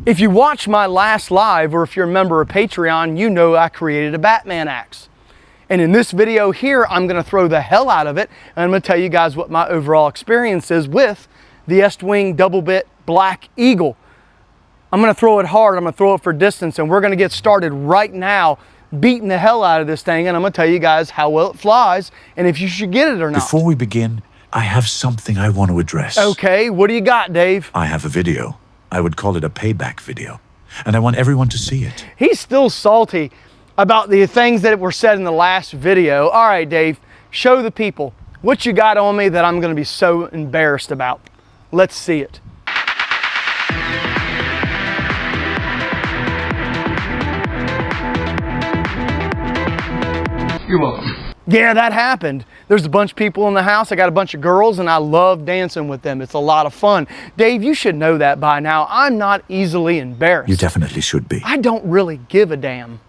If you watched my last live, or if you're a member of Patreon, you know I created a Batman axe. And in this video here, I'm gonna throw the hell out of it, and I'm gonna tell you guys what my overall experience is with the Estwing double bit Black Eagle. I'm gonna throw it hard, I'm gonna throw it for distance, and we're gonna get started right now beating the hell out of this thing, and I'm gonna tell you guys how well it flies and if you should get it or not. Before we begin, I have something I want to address. Okay, what do you got, Dave? I have a video. I would call it a payback video, and I want everyone to see it. He's still salty about the things that were said in the last video. All right, Dave, show the people what you got on me that I'm gonna be so embarrassed about. Let's see it. You're welcome. Yeah, that happened. There's a bunch of people in the house. I got a bunch of girls and I love dancing with them. It's a lot of fun. Dave, you should know that by now. I'm not easily embarrassed. You definitely should be. I don't really give a damn.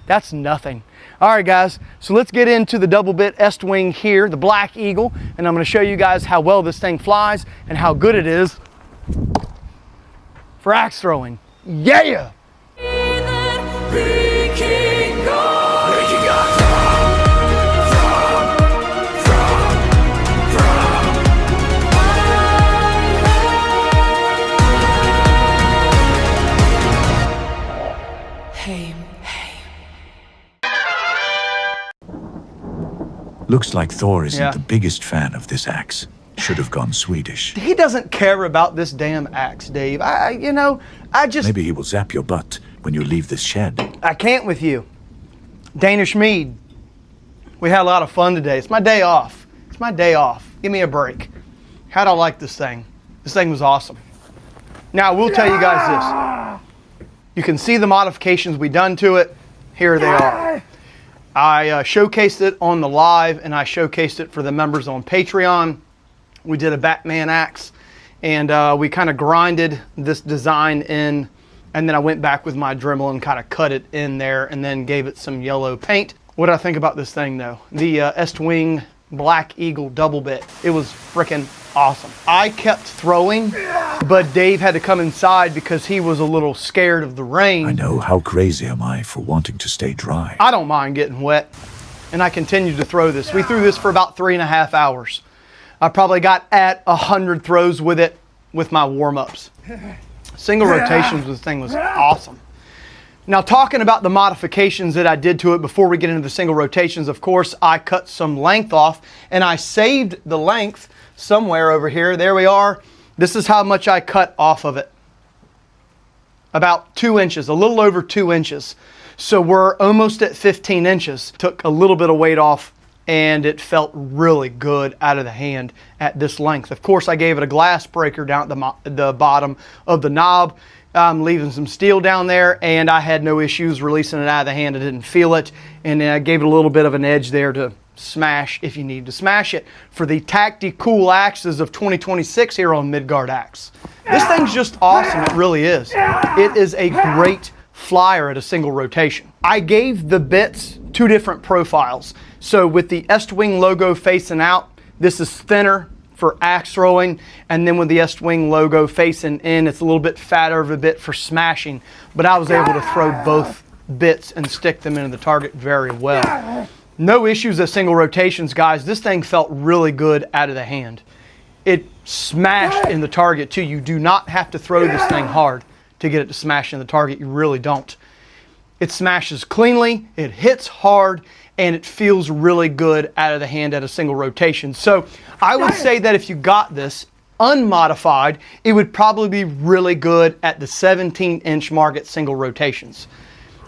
That's nothing. All right, guys, so let's get into the double bit Estwing here, the Black Eagle, and I'm gonna show you guys how well this thing flies and how good it is for axe throwing. Yeah! Looks like Thor isn't the biggest fan of this axe. Should have gone Swedish. He doesn't care about this damn axe, Dave. I just... Maybe he will zap your butt when you leave this shed. I can't with you. Danish mead. We had a lot of fun today. It's my day off. It's my day off. Give me a break. How'd I like this thing? This thing was awesome. Now, I will tell you guys this. You can see the modifications we done to it. Here they are. I showcased it on the live, and I showcased it for the members on Patreon. We did a Batman axe, and we kind of grinded this design in, and then I went back with my Dremel and kind of cut it in there, and then gave it some yellow paint. What do I think about this thing, though? The Estwing Black Eagle double bit. It was freaking awesome. I kept throwing, but Dave had to come inside because he was a little scared of the rain. I know. How crazy am I for wanting to stay dry? I don't mind getting wet, and I continued to throw this. We threw this for about 3.5 hours. I probably got at 100 throws with it with my warm-ups. Single rotations with this thing was awesome. Now, talking about the modifications that I did to it before we get into the single rotations, of course, I cut some length off, and I saved the length somewhere over here. There we are. This is how much I cut off of it. About 2 inches, a little over 2 inches. So we're almost at 15 inches. Took a little bit of weight off, and it felt really good out of the hand at this length. Of course, I gave it a glass breaker down at the bottom of the knob. Leaving some steel down there, and I had no issues releasing it out of the hand. I didn't feel it, and I gave it a little bit of an edge there to smash if you need to smash it for the tactical axes of 2026 here on Midgard Axe. This thing's just awesome. It really is. It is a great flyer at a single rotation. I gave the bits 2 different profiles. So with the Estwing logo facing out, this is thinner for axe throwing, and then with the Estwing logo facing in, it's a little bit fatter of a bit for smashing, but I was able to throw both bits and stick them into the target very well. No issues at single rotations, guys. This thing felt really good out of the hand. It smashed in the target too. You do not have to throw this thing hard to get it to smash in the target. You really don't. It smashes cleanly, it hits hard, and it feels really good out of the hand at a single rotation. So I would say that if you got this unmodified, it would probably be really good at the 17-inch mark at single rotations.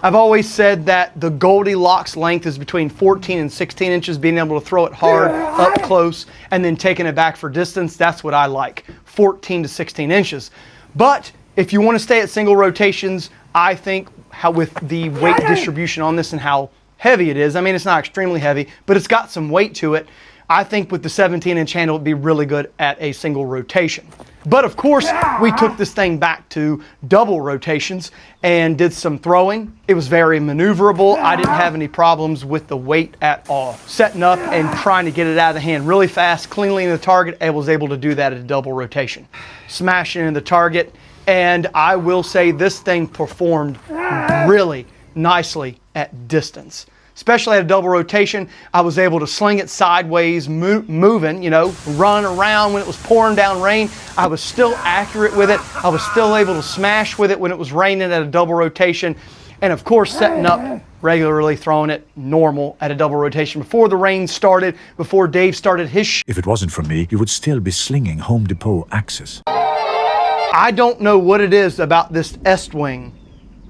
I've always said that the Goldilocks length is between 14 and 16 inches, being able to throw it hard, up close, and then taking it back for distance. That's what I like, 14 to 16 inches. But if you want to stay at single rotations, I think with the weight distribution on this and how heavy it is, I mean, it's not extremely heavy, but it's got some weight to it. I think with the 17-inch handle, it'd be really good at a single rotation. But of course, we took this thing back to double rotations and did some throwing. It was very maneuverable. I didn't have any problems with the weight at all. Setting up and trying to get it out of the hand really fast, cleanly in the target, I was able to do that at a double rotation. Smashing in the target And I will say this thing performed really nicely at distance. Especially at a double rotation, I was able to sling it sideways, moving, you know, run around when it was pouring down rain. I was still accurate with it. I was still able to smash with it when it was raining at a double rotation. And of course, setting up regularly, throwing it normal at a double rotation before the rain started, before Dave started his If it wasn't for me, you would still be slinging Home Depot axes. I don't know what it is about this Estwing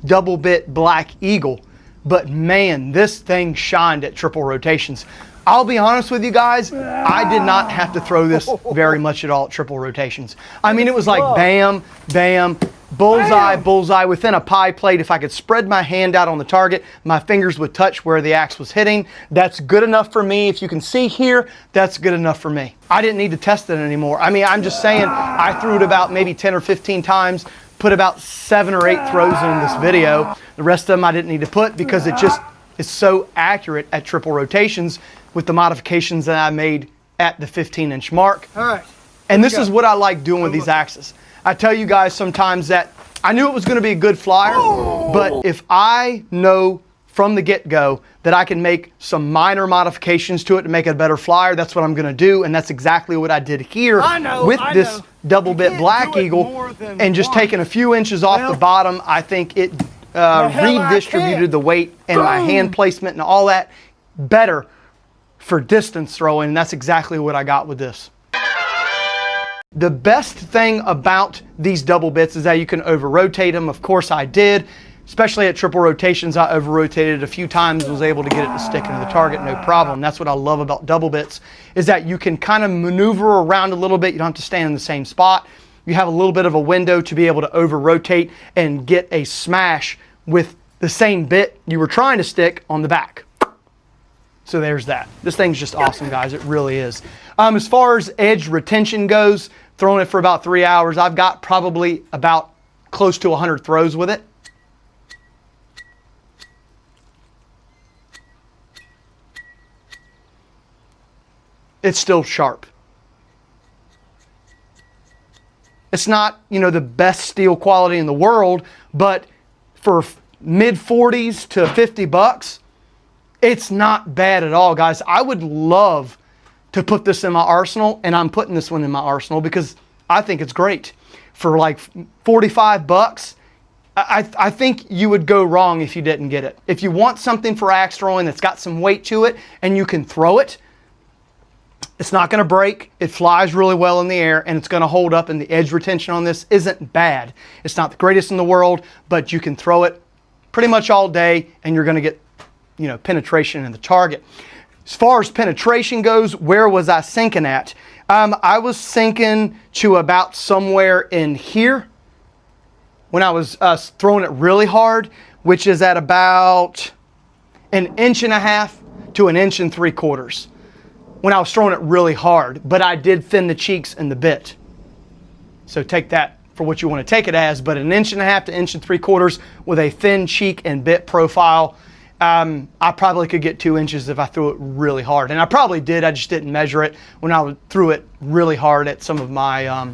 double bit Black Eagle, but man, this thing shined at triple rotations. I'll be honest with you guys, I did not have to throw this very much at all at triple rotations. I mean, it was like bam, bam, bullseye, bullseye within a pie plate. If I could spread my hand out on the target, my fingers would touch where the axe was hitting. That's good enough for me. If you can see here, that's good enough for me. I didn't need to test it anymore. I mean, I'm just saying, I threw it about maybe 10 or 15 times, put about 7 or 8 throws in this video. The rest of them I didn't need to put because it just is so accurate at triple rotations with the modifications that I made at the 15-inch mark. All right. And this is what I like doing with these axes. I tell you guys sometimes that I knew it was going to be a good flyer, but if I know from the get-go that I can make some minor modifications to it to make it a better flyer, that's what I'm going to do, and that's exactly what I did here with this double bit Black Eagle, and just taking a few inches off the bottom. I think it redistributed the weight and my hand placement and all that better for distance throwing, and that's exactly what I got with this. The best thing about these double bits is that you can over-rotate them. Of course I did. Especially at triple rotations, I over-rotated a few times and was able to get it to stick into the target, no problem. That's what I love about double bits, is that you can kind of maneuver around a little bit. You don't have to stand in the same spot. You have a little bit of a window to be able to over-rotate and get a smash with the same bit you were trying to stick on the back. So there's that. This thing's just awesome, guys. It really is. As far as edge retention goes, throwing it for about 3 hours, I've got probably about close to 100 throws with it. It's still sharp. It's not, you know, the best steel quality in the world, but for mid 40s to $50, it's not bad at all, guys. I would love to put this in my arsenal, and I'm putting this one in my arsenal because I think it's great. For like 45 bucks, I think you would go wrong if you didn't get it. If you want something for axe throwing that's got some weight to it and you can throw it, it's not going to break. It flies really well in the air, and it's going to hold up, and the edge retention on this isn't bad. It's not the greatest in the world, but you can throw it pretty much all day, and you're going to get, you know, penetration in the target. As far as penetration goes, where was I sinking at? I was sinking to about somewhere in here when I was throwing it really hard, which is at about 1.5 inches to 1.75 inches. When I was throwing it really hard, but I did thin the cheeks and the bit. So take that for what you want to take it as, but 1.5 inches to 1.75 inches with a thin cheek and bit profile, I probably could get 2 inches if I threw it really hard. And I probably did, I just didn't measure it when I threw it really hard at some of my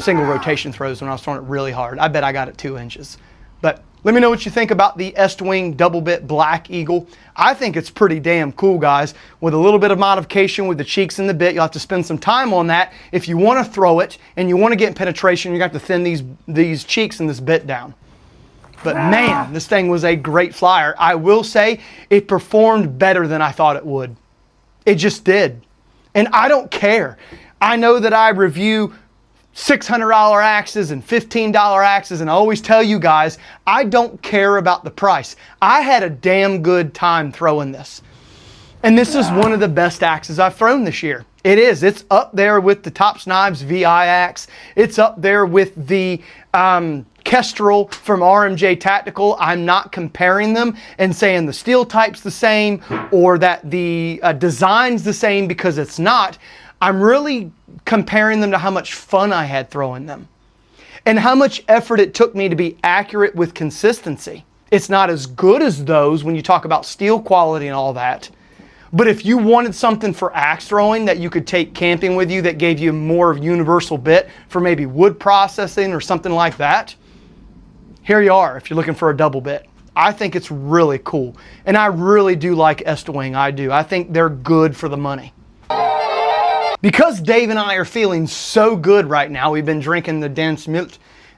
single rotation throws when I was throwing it really hard. I bet I got it 2 inches. But let me know what you think about the Estwing double bit Black Eagle. I think it's pretty damn cool, guys. With a little bit of modification with the cheeks and the bit, you'll have to spend some time on that. If you want to throw it and you want to get penetration, you're going to have to thin these cheeks and this bit down. But man, this thing was a great flyer. I will say it performed better than I thought it would. It just did. And I don't care. I know that I review $600 axes and $15 axes, and I always tell you guys, I don't care about the price. I had a damn good time throwing this. And this is one of the best axes I've thrown this year. It is. It's up there with the Tops Knives VI axe. It's up there with the Kestrel from RMJ Tactical. I'm not comparing them and saying the steel type's the same or that the design's the same, because it's not. I'm really comparing them to how much fun I had throwing them and how much effort it took me to be accurate with consistency. It's not as good as those when you talk about steel quality and all that, But if you wanted something for axe throwing that you could take camping with you that gave you more of a universal bit for maybe wood processing or something like that, here you are if you're looking for a double bit. I think it's really cool. And I really do like Estwing, I do. I think they're good for the money. Because Dave and I are feeling so good right now, we've been drinking the dense milk,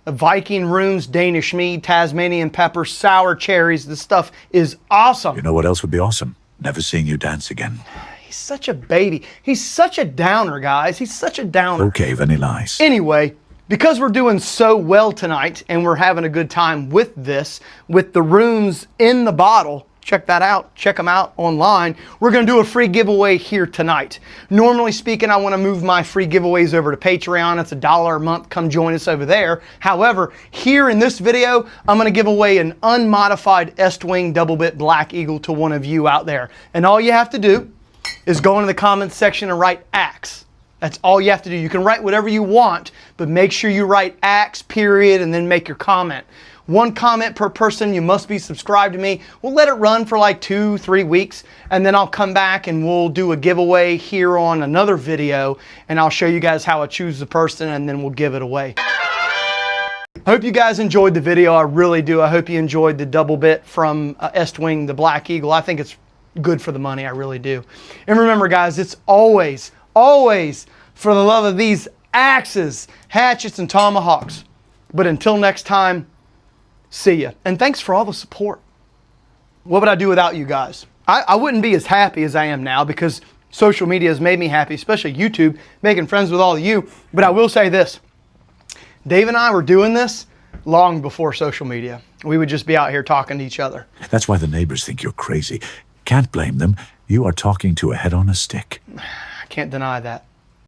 Viking runes, Danish mead, Tasmanian pepper, sour cherries. This stuff is awesome. You know what else would be awesome? Never seeing you dance again. He's such a baby. He's such a downer, guys. He's such a downer. Okay, Vanilla Ice. Anyway, because we're doing so well tonight and we're having a good time with this, with the runes in the bottle, check that out. Check them out online. We're going to do a free giveaway here tonight. Normally speaking, I want to move my free giveaways over to Patreon. It's $1 a month. Come join us over there. However, here in this video, I'm going to give away an unmodified Estwing double bit Black Eagle to one of you out there. And all you have to do is go into the comments section and write axe. That's all you have to do. You can write whatever you want, but make sure you write axe, period, and then make your comment. 1 comment per person. You must be subscribed to me. We'll let it run for like 2-3 weeks, and then I'll come back and we'll do a giveaway here on another video, and I'll show you guys how I choose the person, and then we'll give it away. I hope you guys enjoyed the video. I really do. I hope you enjoyed the double bit from Estwing, the Black Eagle. I think it's good for the money. I really do. And remember, guys, it's always, always for the love of these axes, hatchets, and tomahawks. But until next time, see ya. And thanks for all the support. What would I do without you guys? I wouldn't be as happy as I am now because social media has made me happy, especially YouTube, making friends with all of you. But I will say this. Dave and I were doing this long before social media. We would just be out here talking to each other. That's why the neighbors think you're crazy. Can't blame them. You are talking to a head on a stick. I can't deny that.